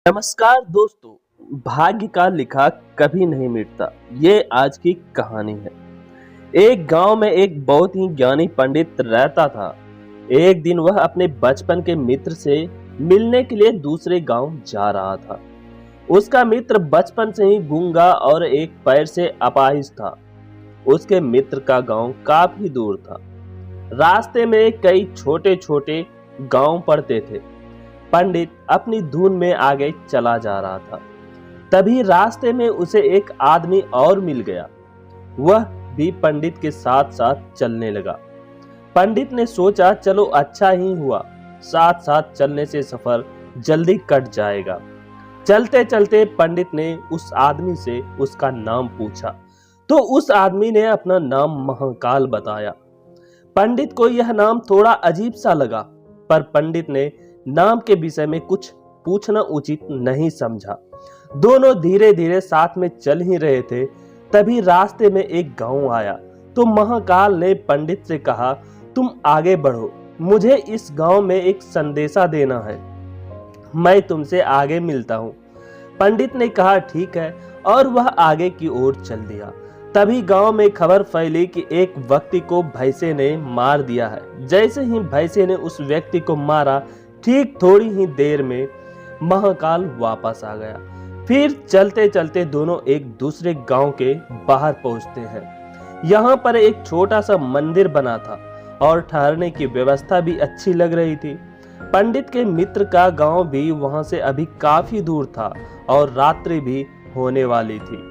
नमस्कार दोस्तों। भाग्य का लिखा कभी नहीं मिटता, ये आज की कहानी है। एक गांव में एक बहुत ही ज्ञानी पंडित रहता था। एक दिन वह अपने बचपन के मित्र से मिलने के लिए दूसरे गांव जा रहा था। उसका मित्र बचपन से ही गूंगा और एक पैर से अपाहिज था। उसके मित्र का गांव काफी दूर था। रास्ते में कई छोटे छोटे गांव पड़ते थे। पंडित अपनी धुन में आगे चला जा रहा था। तभी रास्ते में उसे एक आदमी और मिल गया। वह भी पंडित के साथ साथ चलने लगा। पंडित ने सोचा चलो अच्छा ही हुआ, साथ साथ चलने से सफर जल्दी कट जाएगा। चलते चलते पंडित ने उस आदमी से उसका नाम पूछा तो उस आदमी ने अपना नाम महाकाल बताया। पंडित को यह नाम थोड़ा अजीब सा लगा, पर पंडित ने नाम के विषय में कुछ पूछना उचित नहीं समझा। दोनों धीरे धीरे साथ में चल ही रहे थे। तभी रास्ते में एक गांव आया तो महाकाल ने पंडित से कहा, तुम आगे बढ़ो, मुझे इस गांव में एक संदेशा देना है, मैं तुमसे आगे मिलता हूँ। पंडित ने कहा ठीक है, और वह आगे की ओर चल दिया। तभी गांव में खबर फैली कि एक व्यक्ति को भैंसे ने मार दिया है। जैसे ही भैंसे ने उस व्यक्ति को मारा, ठीक थोड़ी ही देर में महाकाल वापस आ गया। फिर चलते चलते दोनों एक दूसरे गांव के बाहर पहुंचते हैं। यहाँ पर एक छोटा सा मंदिर बना था और ठहरने की व्यवस्था भी अच्छी लग रही थी। पंडित के मित्र का गांव भी वहां से अभी काफी दूर था और रात्रि भी होने वाली थी।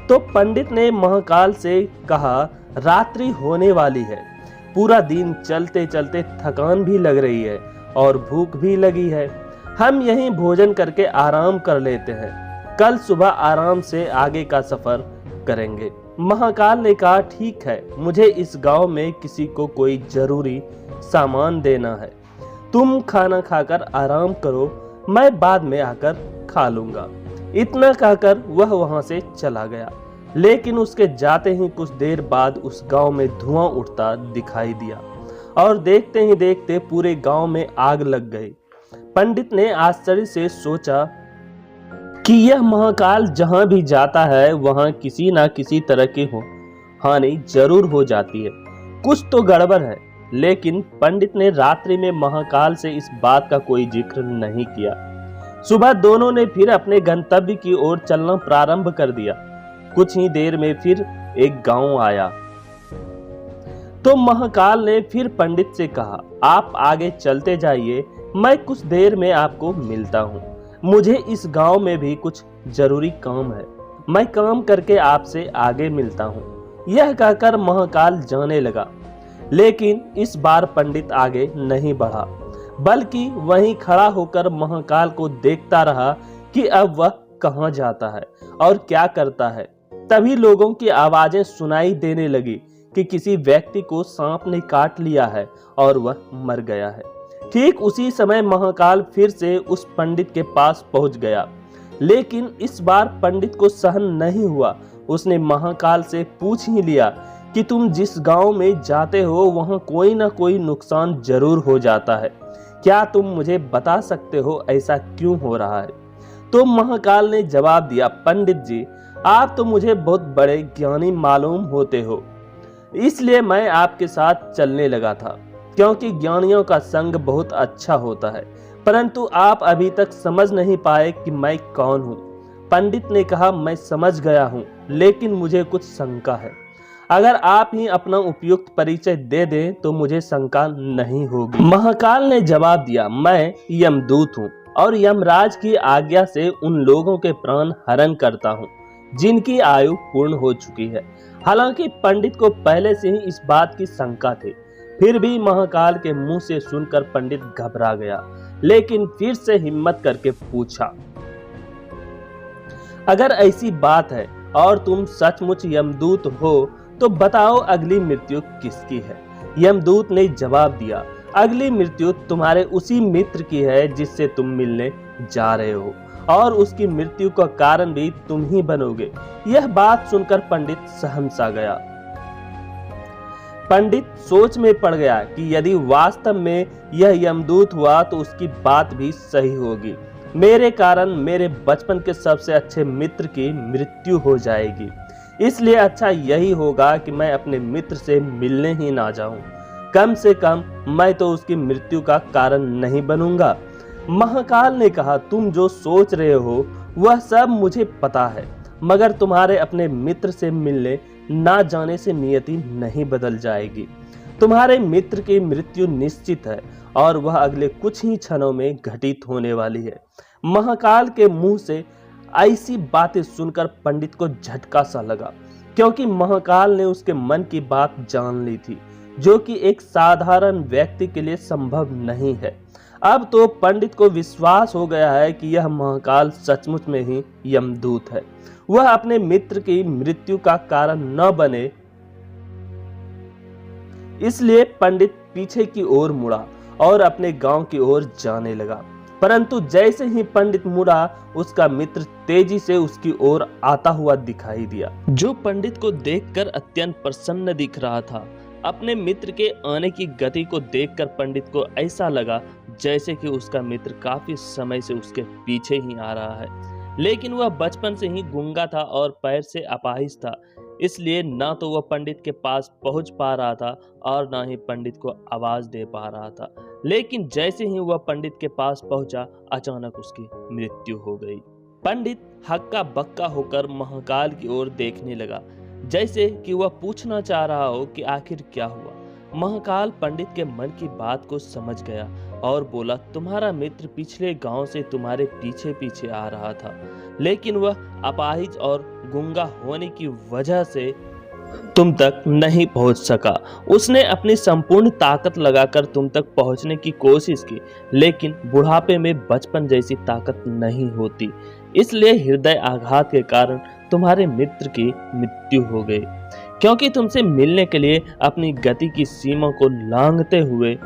तो पंडित ने महाकाल से कहा, रात्रि होने वाली है, पूरा दिन चलते चलते थकान भी लग रही है और भूख भी लगी है, हम यहीं भोजन करके आराम कर लेते हैं, कल सुबह आराम से आगे का सफर करेंगे। महाकाल ने कहा ठीक है, मुझे इस गांव में किसी को कोई जरूरी सामान देना है, तुम खाना खाकर आराम करो, मैं बाद में आकर खा लूंगा। इतना कहकर वह वहां से चला गया। लेकिन उसके जाते ही कुछ देर बाद उस गांव में धुआं उठता दिखाई दिया और देखते ही देखते पूरे गांव में आग लग गई। पंडित ने आश्चर्य से सोचा कि यह महाकाल जहां भी जाता है वहां किसी ना किसी तरह की हानि जरूर हो जाती है, कुछ तो गड़बड़ है। लेकिन पंडित ने रात्रि में महाकाल से इस बात का कोई जिक्र नहीं किया। सुबह दोनों ने फिर अपने गंतव्य की ओर चलना प्रारंभ कर दिया। कुछ ही देर में फिर एक गांव आया तो महाकाल ने फिर पंडित से कहा, आप आगे चलते जाइए, मैं कुछ देर में आपको मिलता हूँ, मुझे इस गांव में भी कुछ जरूरी काम है, मैं काम करके आपसे आगे मिलता हूँ। यह कहकर महाकाल जाने लगा। लेकिन इस बार पंडित आगे नहीं बढ़ा, बल्कि वहीं खड़ा होकर महाकाल को देखता रहा कि अब वह कहाँ जाता है और क्या करता है। तभी लोगों की आवाजें सुनाई देने लगी कि किसी व्यक्ति को सांप ने काट लिया है और वह मर गया है। ठीक उसी समय महाकाल फिर से उस पंडित के पास पहुंच गया। लेकिन इस बार पंडित को सहन नहीं हुआ। उसने महाकाल से पूछ ही लिया कि तुम जिस गांव में जाते हो वहां कोई ना कोई नुकसान जरूर हो जाता है, क्या तुम मुझे बता सकते हो ऐसा क्यों हो रहा है? तो महाकाल ने जवाब दिया, पंडित जी, आप तो मुझे बहुत बड़े ज्ञानी मालूम होते हो, इसलिए मैं आपके साथ चलने लगा था, क्योंकि ज्ञानियों का संग बहुत अच्छा होता है, परंतु आप अभी तक समझ नहीं पाए कि मैं कौन हूँ। पंडित ने कहा, मैं समझ गया हूँ, लेकिन मुझे कुछ शंका है, अगर आप ही अपना उपयुक्त परिचय दे दें तो मुझे शंका नहीं होगी। महाकाल ने जवाब दिया, मैं यमदूत हूँ और यमराज की आज्ञा से उन लोगों के प्राण हरण करता हूँ जिनकी आयु पूर्ण हो चुकी है। हालांकि पंडित को पहले से ही इस बात की शंका थी, फिर भी महाकाल के मुंह से सुनकर पंडित घबरा गया। लेकिन फिर से हिम्मत करके पूछा, अगर ऐसी बात है और तुम सचमुच यमदूत हो तो बताओ अगली मृत्यु किसकी है? यमदूत ने जवाब दिया, अगली मृत्यु तुम्हारे उसी मित्र की है जिससे तुम मिलने जा रहे हो, और उसकी मृत्यु का कारण भी तुम ही बनोगे। यह बात सुनकर पंडित सहम सा गया। पंडित सोच में पड़ गया कि यदि वास्तव में यह यमदूत हुआ तो उसकी बात भी सही होगी। मेरे कारण मेरे बचपन के सबसे अच्छे मित्र की मृत्यु हो जाएगी। इसलिए अच्छा यही होगा कि मैं अपने मित्र से मिलने ही ना जाऊं। कम से कम मैं तो उसकी मृत्यु का कारण नहीं बनूंगा। महाकाल ने कहा, तुम जो सोच रहे हो वह सब मुझे पता है, मगर तुम्हारे अपने मित्र से मिलने ना जाने से नियति नहीं बदल जाएगी। तुम्हारे मित्र की मृत्यु निश्चित है और वह अगले कुछ ही क्षणों में घटित होने वाली है। महाकाल के मुंह से ऐसी बातें सुनकर पंडित को झटका सा लगा, क्योंकि महाकाल ने उसके मन की बात जान ली थी, जो कि एक साधारण व्यक्ति के लिए संभव नहीं है। अब तो पंडित को विश्वास हो गया है कि यह महाकाल सचमुच में ही यमदूत है। वह अपने मित्र की मृत्यु का कारण न बने, इसलिए पंडित पीछे की ओर मुड़ा और अपने गांव की ओर जाने लगा। परंतु जैसे ही पंडित मुड़ा, उसका मित्र तेजी से उसकी ओर आता हुआ दिखाई दिया, जो पंडित को देखकर अत्यंत प्रसन्न दिख रहा था। अपने मित्र के आने की गति को देखकर पंडित को ऐसा लगा जैसे कि उसका मित्र काफी समय से उसके पीछे ही आ रहा है। लेकिन वह बचपन से ही गूंगा था और पैर से अपाहिज था, इसलिए ना तो वह पंडित के पास पहुंच पा रहा था और ना ही पंडित को आवाज दे पा रहा था। लेकिन जैसे ही वह पंडित के पास पहुंचा, अचानक उसकी मृत्यु हो गई। पंडित हक्का बक्का होकर महाकाल की ओर देखने लगा, जैसे कि वह पूछना चाह रहा हो कि आखिर क्या हुआ। महाकाल पंडित के मन की बात को समझ गया और बोला, तुम्हारा मित्र पिछले गांव से तुम्हारे पीछे पीछे आ रहा था, लेकिन वह अपाहिज और गूंगा होने की वजह से तुम तक नहीं पहुंच सका। उसने अपनी संपूर्ण ताकत लगाकर तुम तक पहुंचने की कोशिश की, लेकिन बुढ़ापे में बचपन जैसी ताकत नहीं होती, इसलिए हृदय आघात के कारण तुम्हारे मित्र की मृत्यु हो गई। क्योंकि तुमसे मिलने के लिए अपनी गति की सीमा को लांघते हुए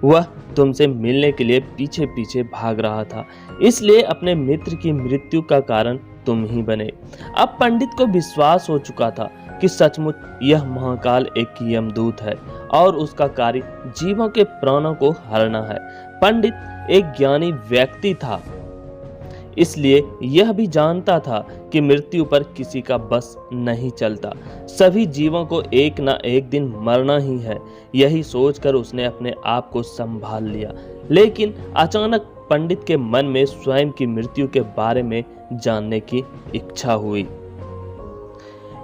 वह तुमसे मिलने के लिए पीछे पीछे भाग रहा था, इसलिए अपने मित्र की मृत्यु का कारण तुम ही बने। अब पंडित को विश्वास हो चुका था कि सचमुच यह महाकाल एक यमदूत है और उसका कार्य जीवों के प्राणों को हरना है। पंडित एक ज्ञानी व्यक्ति था, इसलिए यह भी जानता था कि मृत्यु पर किसी का बस नहीं चलता, सभी जीवों को एक ना एक दिन मरना ही है। यही सोचकर उसने अपने आप को संभाल लिया। लेकिन अचानक पंडित के मन में स्वयं की मृत्यु के बारे में जानने की इच्छा हुई,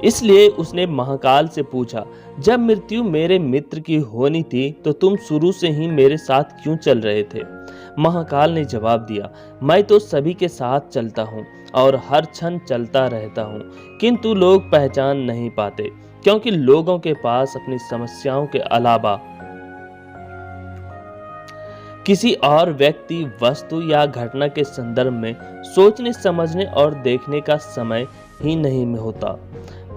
इसलिए उसने महाकाल से पूछा, जब मृत्यु मेरे मित्र की होनी थी तो तुम शुरू से ही मेरे साथ क्यों चल रहे थे? महाकाल ने जवाब दिया, मैं तो सभी के साथ चलता हूँ और हर क्षण चलता रहता हूँ, किंतु लोग पहचान नहीं पाते, क्योंकि लोगों के पास अपनी समस्याओं के अलावा किसी और व्यक्ति, वस्तु या घटना के संदर्भ में सोचने, समझने और देखने का समय ही नहीं होता।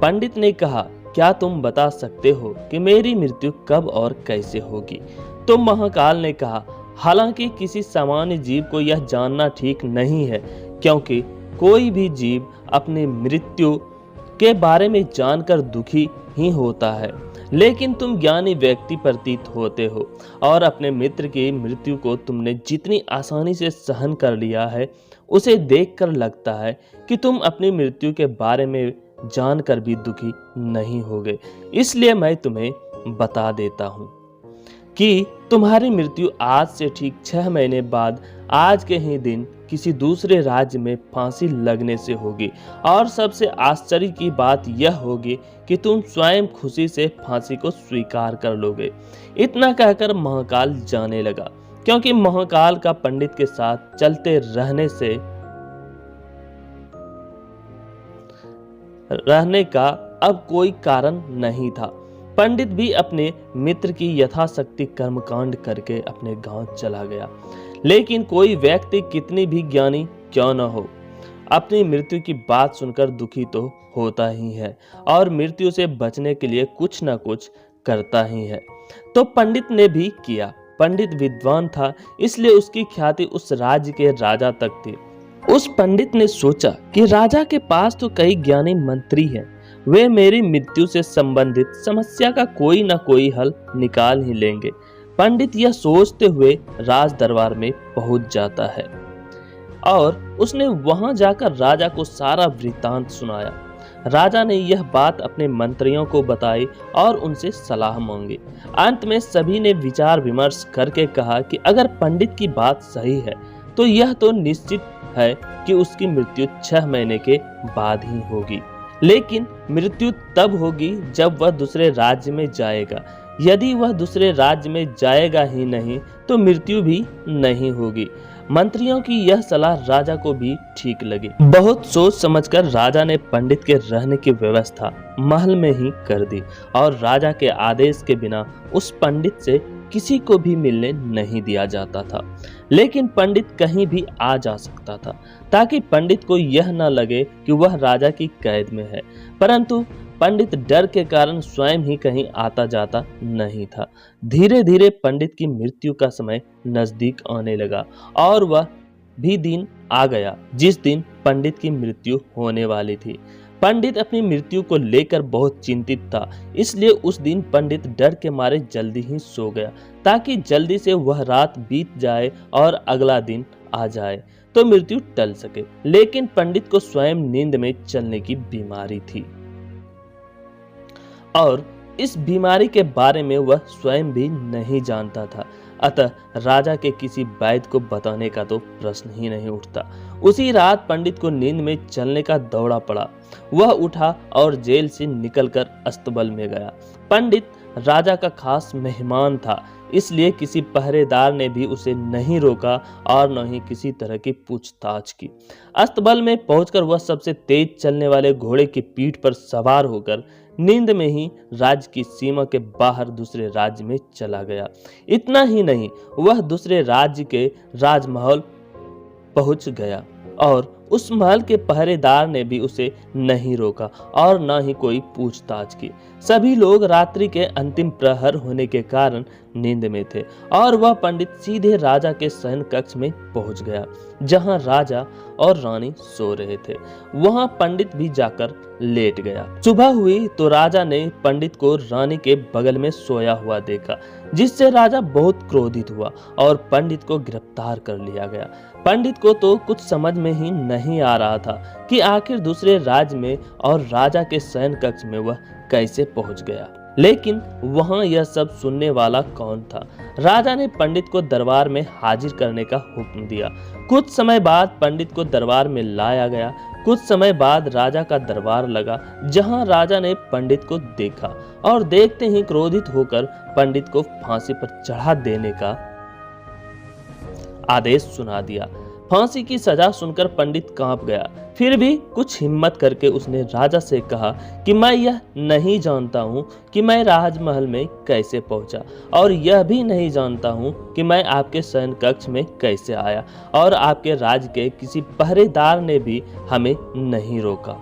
पंडित ने कहा, क्या तुम बता सकते हो कि मेरी मृत्यु कब और कैसे होगी? तो महाकाल ने कहा, हालांकि किसी सामान्य जीव को यह जानना ठीक नहीं है, क्योंकि कोई भी जीव अपनी मृत्यु के बारे में जानकर दुखी ही होता है, लेकिन तुम ज्ञानी व्यक्ति प्रतीत होते हो और अपने मित्र की मृत्यु को तुमने जितनी आसानी से सहन कर लिया है, उसे देखकर लगता है कि तुम अपनी मृत्यु के बारे में जानकर भी दुखी नहीं होगे। इसलिए मैं तुम्हें बता देता हूँ कि तुम्हारी मृत्यु आज से ठीक 6 महीने बाद आज के ही दिन किसी दूसरे राज्य में फांसी लगने से होगी। और सबसे आश्चर्य की बात यह होगी कि तुम स्वयं खुशी से फांसी को स्वीकार कर लोगे। इतना कहकर महाकाल जाने लगा, क्योंकि महाकाल का पंडित के साथ चलते रहने का अब कोई कारण नहीं था। पंडित भी अपने मित्र की यथाशक्ति कर्मकांड करके अपने गांव चला गया। लेकिन कोई व्यक्ति कितनी भी ज्ञानी क्यों न हो, अपनी मृत्यु की बात सुनकर दुखी तो होता ही है और मृत्यु से बचने के लिए कुछ न कुछ करता ही है। तो पंडित ने भी किया। पंडित विद्वान था, इसलिए उसकी ख्याति उस राज्य के राजा तक थी। उस पंडित ने सोचा कि राजा के पास तो कई ज्ञानी मंत्री हैं, वे मेरी मृत्यु से संबंधित समस्या का कोई ना कोई हल निकाल ही लेंगे। पंडित यह सोचते हुए राज दरबार में पहुंच जाता है और उसने वहां जाकर राजा को सारा वृत्तांत सुनाया। राजा ने यह बात अपने मंत्रियों को बताई और उनसे सलाह मांगी। अंत में सभी ने विचार विमर्श करके कहा कि अगर पंडित की बात सही है तो यह तो निश्चित है कि उसकी मृत्यु 6 महीने के बाद ही होगी, लेकिन मृत्यु तब होगी जब वह दूसरे राज्य में जाएगा। यदि वह दूसरे राज्य में जाएगा ही नहीं तो मृत्यु भी नहीं होगी। मंत्रियों की यह सलाह राजा को भी ठीक लगी। बहुत सोच समझकर राजा ने पंडित के रहने की व्यवस्था महल में ही कर दी और राजा के आदेश के बिना उस पंडित से किसी को भी मिलने नहीं दिया जाता था। लेकिन पंडित कहीं भी आ जा सकता था ताकि पंडित को यह न लगे कि वह राजा की कैद में है। परंतु पंडित डर के कारण स्वयं ही कहीं आता जाता नहीं था। धीरे धीरे पंडित की मृत्यु का समय नजदीक आने लगा और वह भी दिन आ गया जिस दिन पंडित की मृत्यु होने वाली थी। पंडित अपनी मृत्यु को लेकर बहुत चिंतित था, इसलिए उस दिन पंडित डर के मारे जल्दी ही सो गया ताकि जल्दी से वह रात बीत जाए और अगला दिन आ जाए तो मृत्यु टल सके। लेकिन पंडित को स्वयं नींद में चलने की बीमारी थी और इस बीमारी के बारे में वह स्वयं भी नहीं जानता था। अतः राजा के किसी वैद्य को बताने का तो प्रश्न ही नहीं उठता। उसी रात पंडित को नींद में चलने का दौड़ा पड़ा। वह उठा और जेल से निकलकर अस्तबल में गया। पंडित राजा का खास मेहमान था, इसलिए किसी पहरेदार ने भी उसे नहीं रोका और न ही किसी तरह की पूछताछ की। अस्तबल में पहुंचकर वह सबसे तेज चलने वाले घोड़े की पीठ पर सवार होकर नींद में ही राज्य की सीमा के बाहर दूसरे राज्य में चला गया। इतना ही नहीं, वह दूसरे राज्य के राजमहल पहुंच गया और उस महल के पहरेदार ने भी उसे नहीं रोका और न ही कोई पूछताछ की। सभी लोग रात्रि के अंतिम प्रहर होने के कारण नींद में थे और वह पंडित सीधे राजा के शयन कक्ष में पहुंच गया जहां राजा और रानी सो रहे थे। वहां पंडित भी जाकर लेट गया। सुबह हुई तो राजा ने पंडित को रानी के बगल में सोया हुआ देखा, जिससे राजा बहुत क्रोधित हुआ और पंडित को गिरफ्तार कर लिया गया। पंडित को तो कुछ समझ में ही नहीं आ रहा था कि आखिर दूसरे राज्य में और राजा के शयन कक्ष में वह कैसे पहुंच गया। लेकिन वहां यह सब सुनने वाला कौन था? राजा ने पंडित को दरबार में हाजिर करने का हुक्म दिया। कुछ समय बाद पंडित को दरबार में लाया गया। कुछ समय बाद राजा का दरबार लगा, जहां राजा ने पंडित को देखा और देखते ही क्रोधित होकर पंडित को फांसी पर चढ़ा देने का आदेश सुना दिया। फांसी की सजा सुनकर पंडित कांप गया। फिर भी कुछ हिम्मत करके उसने राजा से कहा कि मैं यह नहीं जानता हूँ कि मैं राजमहल में कैसे पहुंचा और यह भी नहीं जानता हूँ कि मैं आपके शयन कक्ष में कैसे आया और आपके राज्य के किसी पहरेदार ने भी हमें नहीं रोका।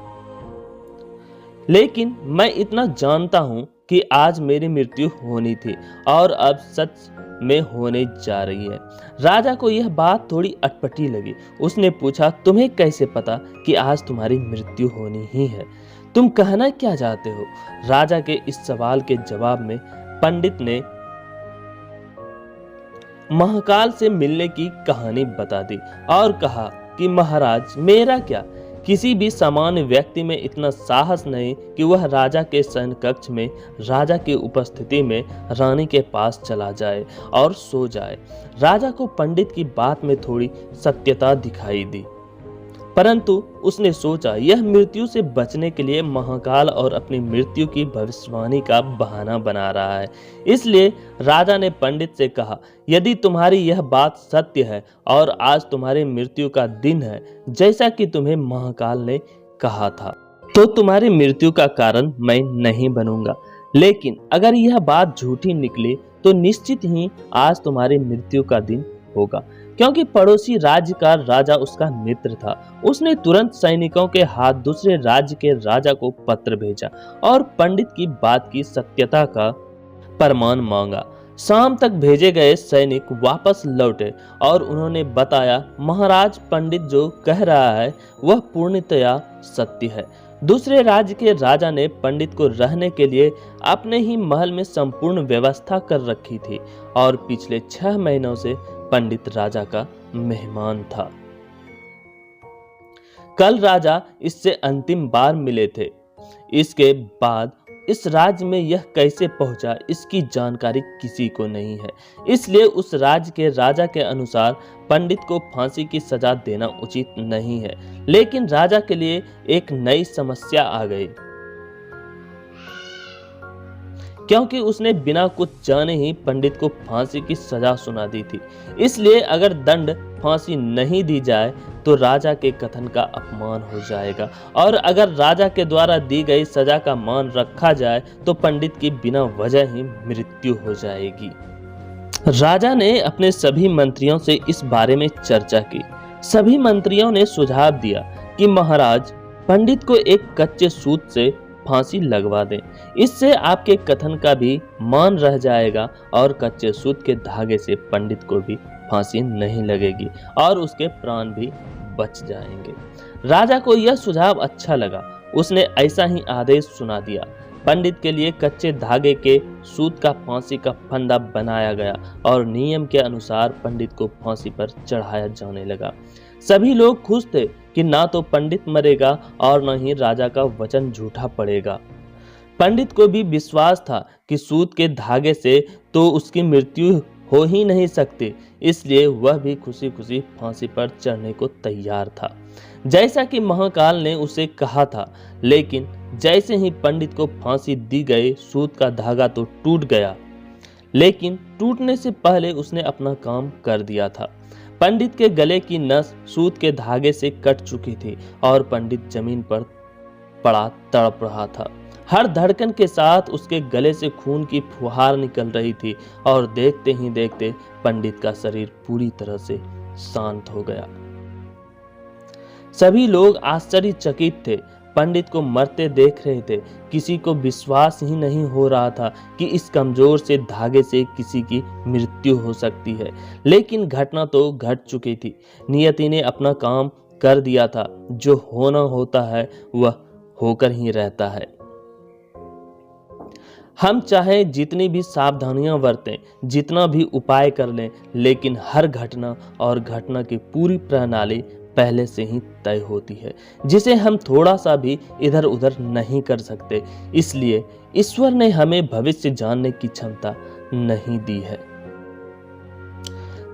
लेकिन मैं इतना जानता हूँ कि आज मेरी मृत्यु होनी थी और अब सच में होने जा रही है। राजा को यह बात थोड़ी अटपटी लगी। उसने पूछा, तुम्हें कैसे पता कि आज तुम्हारी मृत्यु होनी ही है? तुम कहना क्या चाहते हो? राजा के इस सवाल के जवाब में पंडित ने महाकाल से मिलने की कहानी बता दी और कहा कि महाराज, मेरा क्या, किसी भी सामान्य व्यक्ति में इतना साहस नहीं कि वह राजा के शयन कक्ष में राजा की उपस्थिति में रानी के पास चला जाए और सो जाए। राजा को पंडित की बात में थोड़ी सत्यता दिखाई दी, परंतु उसने सोचा यह मृत्यु से बचने के लिए महाकाल और अपनी मृत्यु की भविष्यवाणी का बहाना बना रहा है। इसलिए राजा ने पंडित से कहा, यदि तुम्हारी यह बात सत्य है और आज तुम्हारी मृत्यु का दिन है जैसा कि तुम्हें महाकाल ने कहा था, तो तुम्हारी मृत्यु का कारण मैं नहीं बनूंगा। लेकिन अगर यह बात झूठी निकली तो निश्चित ही आज तुम्हारी मृत्यु का दिन होगा, क्योंकि पड़ोसी राज्य का राजा उसका मित्र था। उसने तुरंत सैनिकों के हाथ दूसरे राज्य के राजा को पत्र भेजा और पंडित की बात की सत्यता का प्रमाण मांगा। शाम तक भेजे गए सैनिक वापस लौटे और उन्होंने बताया, महाराज, पंडित जो कह रहा है वह पूर्णतया सत्य है। दूसरे राज्य के राजा ने पंडित को रहने के लिए अपने ही महल में संपूर्ण व्यवस्था कर रखी थी और पिछले 6 महीनों से पंडित राजा का मेहमान था। कल राजा इससे अंतिम बार मिले थे। इसके बाद इस राज्य में यह कैसे पहुंचा, इसकी जानकारी किसी को नहीं है। इसलिए उस राज्य के राजा के अनुसार पंडित को फांसी की सजा देना उचित नहीं है। लेकिन राजा के लिए एक नई समस्या आ गई, क्योंकि उसने बिना कुछ जाने ही पंडित को फांसी की सजा सुना दी थी। इसलिए अगर दंड फांसी नहीं दी जाए तो राजा के कथन का अपमान हो जाएगा, और अगर राजा के द्वारा दी गई सजा का मान रखा जाए तो पंडित की बिना वजह ही मृत्यु हो जाएगी। राजा ने अपने सभी मंत्रियों से इस बारे में चर्चा की। सभी मंत्रियों ने सुझाव दिया कि महाराज, पंडित को एक कच्चे सूत से फांसी लगवा दें। इससे आपके कथन का भी मान रह जाएगा और कच्चे सूत के धागे से पंडित को भी फांसी नहीं लगेगी और उसके प्राण भी बच जाएंगे। राजा को यह सुझाव अच्छा लगा। उसने ऐसा ही आदेश सुना दिया। पंडित के लिए कच्चे धागे के सूत का फांसी का फंदा बनाया गया और नियम के अनुसार पंडित को फांसी पर चढ़ाया जाने लगा। सभी लोग खुश थे कि ना तो पंडित मरेगा और न ही राजा का वचन झूठा पड़ेगा। पंडित को भी विश्वास था कि सूत के धागे से तो उसकी मृत्यु हो ही नहीं सकती, इसलिए वह भी खुशी खुशी फांसी पर चढ़ने को तैयार था, जैसा कि महाकाल ने उसे कहा था। लेकिन जैसे ही पंडित को फांसी दी गई, सूत का धागा तो टूट गया, लेकिन टूटने से पहले उसने अपना काम कर दिया था। पंडित के गले की नस सूत के धागे से कट चुकी थी और पंडित जमीन पर पड़ा तड़प रहा था। हर धड़कन के साथ उसके गले से खून की फुहार निकल रही थी और देखते ही देखते पंडित का शरीर पूरी तरह से शांत हो गया। सभी लोग आश्चर्यचकित थे। पंडित को मरते देख रहे थे। किसी को विश्वास ही नहीं हो रहा था कि इस कमजोर से धागे से किसी की मृत्यु हो सकती है। लेकिन घटना तो घट चुकी थी। नियति ने अपना काम कर दिया था। जो होना होता है वह होकर ही रहता है। हम चाहे जितनी भी सावधानियां बरतें, जितना भी उपाय कर लें, लेकिन हर घटना और घटना की पूरी प्रणाली पहले से ही तय होती है, जिसे हम थोड़ा सा भी इधर उधर नहीं कर सकते। इसलिए ईश्वर ने हमें भविष्य जानने की क्षमता नहीं दी है,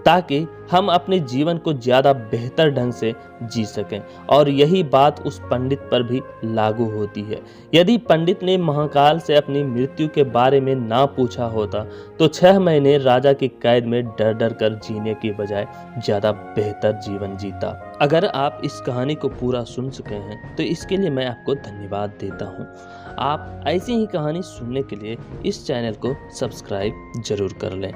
ताकि हम अपने जीवन को ज्यादा बेहतर ढंग से जी सकें। और यही बात उस पंडित पर भी लागू होती है। यदि पंडित ने महाकाल से अपनी मृत्यु के बारे में ना पूछा होता तो 6 महीने राजा की कैद में डर डर कर जीने की बजाय ज्यादा बेहतर जीवन जीता। अगर आप इस कहानी को पूरा सुन चुके हैं तो इसके लिए मैं आपको धन्यवाद देता हूँ। आप ऐसी ही कहानी सुनने के लिए इस चैनल को सब्सक्राइब जरूर कर लें।